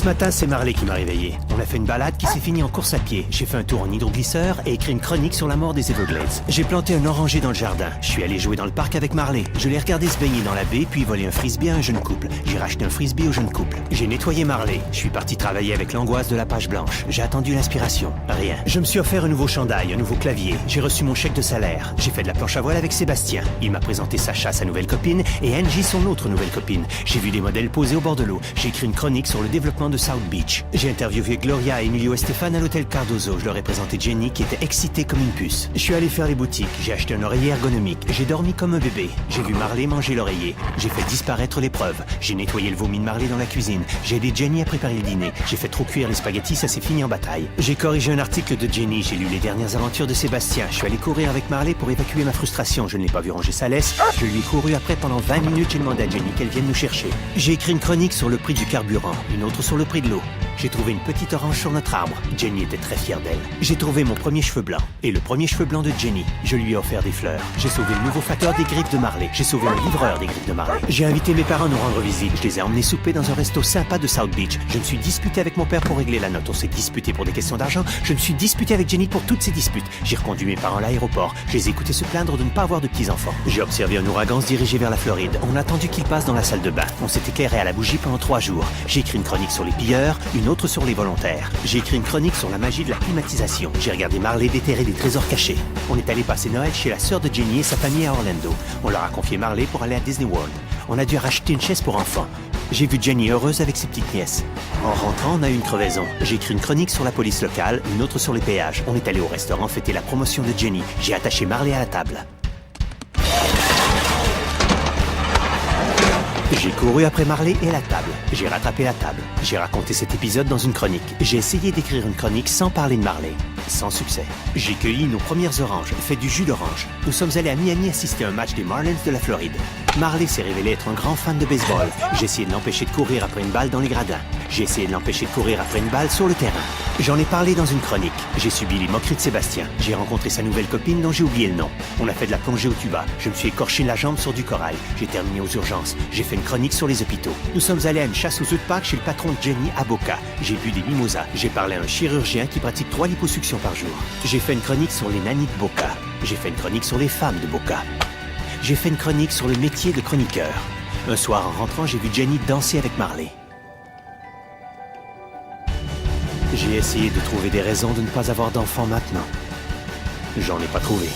Ce matin, c'est Marley qui m'a réveillé. On a fait une balade qui s'est finie en course à pied. J'ai fait un tour en hydroglisseur et écrit une chronique sur la mort des Everglades. J'ai planté un oranger dans le jardin. Je suis allé jouer dans le parc avec Marley. Je l'ai regardé se baigner dans la baie, puis voler un frisbee à un jeune couple. J'ai racheté un frisbee au jeune couple. J'ai nettoyé Marley. Je suis parti travailler avec l'angoisse de la page blanche. J'ai attendu l'inspiration. Rien. Je me suis offert un nouveau chandail, un nouveau clavier. J'ai reçu mon chèque de salaire. J'ai fait de la planche à voile avec Sébastien. Il m'a présenté Sacha, sa nouvelle copine, et Angie, son autre nouvelle copine. J'ai vu des modèles posés au bord de l'eau. J'ai écrit une chronique sur le développement de South Beach. J'ai interviewé Gloria, Emilio et Stéphane à l'hôtel Cardozo. Je leur ai présenté Jenny qui était excitée comme une puce. Je suis allé faire les boutiques. J'ai acheté un oreiller ergonomique. J'ai dormi comme un bébé. J'ai vu Marley manger l'oreiller. J'ai fait disparaître les preuves. J'ai nettoyé le vomi de Marley dans la cuisine. J'ai aidé Jenny à préparer le dîner. J'ai fait trop cuire les spaghettis, ça s'est fini en bataille. J'ai corrigé un article de Jenny. J'ai lu les dernières aventures de Sébastien. Je suis allé courir avec Marley pour évacuer ma frustration. Je ne l'ai pas vu ranger sa laisse. Je lui ai couru après pendant 20 minutes. J'ai demandé à Jenny qu'elle vienne nous chercher. J'ai écrit une chronique sur le prix du carburant, une autre sur le prix de l'eau. J'ai trouvé une petite orange sur notre arbre. Jenny était très fière d'elle. J'ai trouvé mon premier cheveu blanc et le premier cheveu blanc de Jenny. Je lui ai offert des fleurs. J'ai sauvé le nouveau facteur des griffes de Marley. J'ai sauvé le livreur des griffes de Marley. J'ai invité mes parents à nous rendre visite. Je les ai emmenés souper dans un resto sympa de South Beach. Je me suis disputé avec mon père pour régler la note. On s'est disputé pour des questions d'argent. Je me suis disputé avec Jenny pour toutes ces disputes. J'ai reconduit mes parents à l'aéroport. Je les ai écoutés se plaindre de ne pas avoir de petits-enfants. J'ai observé un ouragan se diriger vers la Floride. On a attendu qu'il passe dans la salle de bain. On s'est éclairé à la bougie pendant 3 jours. J'ai écrit une chronique sur les pilleurs, une autre sur les volontaires. J'ai écrit une chronique sur la magie de la climatisation. J'ai regardé Marley déterrer des trésors cachés. On est allé passer Noël chez la sœur de Jenny et sa famille à Orlando. On leur a confié Marley pour aller à Disney World. On a dû racheter une chaise pour enfants. J'ai vu Jenny heureuse avec ses petites nièces. En rentrant, on a eu une crevaison. J'ai écrit une chronique sur la police locale, une autre sur les péages. On est allé au restaurant fêter la promotion de Jenny. J'ai attaché Marley à la table. J'ai couru après Marley et la table. J'ai rattrapé la table. J'ai raconté cet épisode dans une chronique. J'ai essayé d'écrire une chronique sans parler de Marley. Sans succès. J'ai cueilli nos premières oranges, fait du jus d'orange. Nous sommes allés à Miami assister à un match des Marlins de la Floride. Marley s'est révélé être un grand fan de baseball. J'ai essayé de l'empêcher de courir après une balle dans les gradins. J'ai essayé de l'empêcher de courir après une balle sur le terrain. J'en ai parlé dans une chronique. J'ai subi les moqueries de Sébastien. J'ai rencontré sa nouvelle copine dont j'ai oublié le nom. On a fait de la plongée au tuba. Je me suis écorché la jambe sur du corail. J'ai terminé aux urgences. J'ai fait une chronique sur les hôpitaux. Nous sommes allés à une chasse aux œufs de Pâques chez le patron de Jenny à Boca. J'ai bu des mimosas. J'ai parlé à un chirurgien qui pratique 3 liposuctions par jour. J'ai fait une chronique sur les nannies de Boca. J'ai fait une chronique sur les femmes de Boca. J'ai fait une chronique sur le métier de chroniqueur. Un soir, en rentrant, j'ai vu Jenny danser avec Marley. J'ai essayé de trouver des raisons de ne pas avoir d'enfant maintenant. J'en ai pas trouvé.